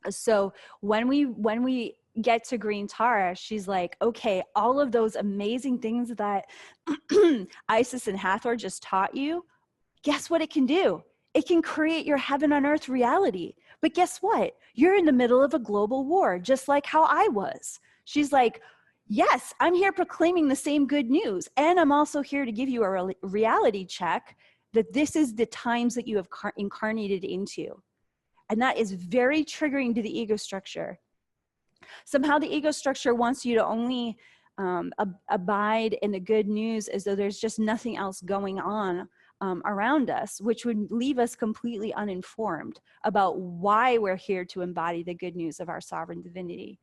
So when we get to Green Tara, she's like, okay, all of those amazing things that Isis and Hathor just taught you, guess what it can do? It can create your heaven on earth reality. But guess what? You're in the middle of a global war, just like how I was. She's like, yes, I'm here proclaiming the same good news. And I'm also here to give you a reality check that this is the times that you have incarnated into. And that is very triggering to the ego structure. Somehow the ego structure wants you to only abide in the good news as though there's just nothing else going on around us, which would leave us completely uninformed about why we're here to embody the good news of our sovereign divinity.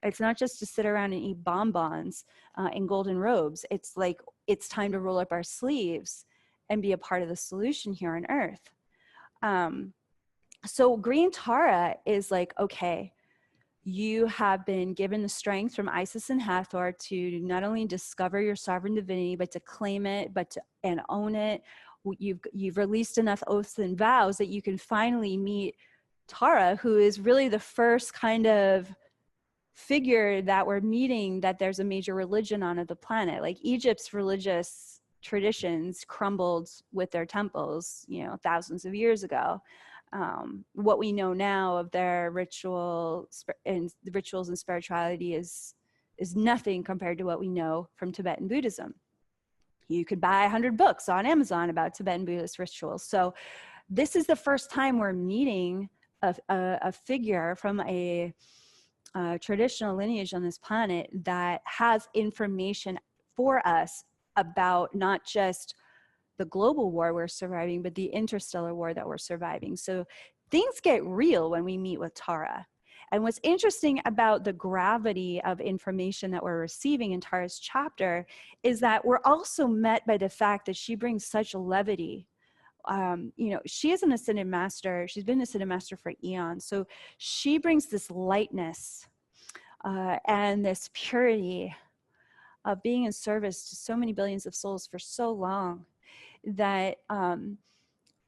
It's not just to sit around and eat bonbons in golden robes. It's like, it's time to roll up our sleeves and be a part of the solution here on earth. So Green Tara is like, okay, you have been given the strength from Isis and Hathor to not only discover your sovereign divinity, but to claim it, and own it. You've released enough oaths and vows that you can finally meet Tara, who is really the first kind of figure that we're meeting that there's a major religion on the planet. Like Egypt's religious traditions crumbled with their temples, thousands of years ago. What we know now of their rituals and spirituality is nothing compared to what we know from Tibetan Buddhism. You could buy 100 books on Amazon about Tibetan Buddhist rituals. So this is the first time we're meeting a figure from a traditional lineage on this planet that has information for us about not just the global war we're surviving, but the interstellar war that we're surviving. So things get real when we meet with Tara. And what's interesting about the gravity of information that we're receiving in Tara's chapter is that we're also met by the fact that she brings such levity. She is an ascended master. She's been an ascended master for eons. So she brings this lightness and this purity of being in service to so many billions of souls for so long, that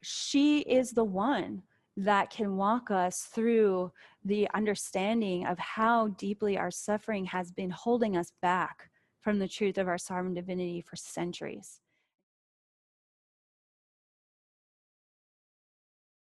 she is the one that can walk us through the understanding of how deeply our suffering has been holding us back from the truth of our sovereign divinity for centuries.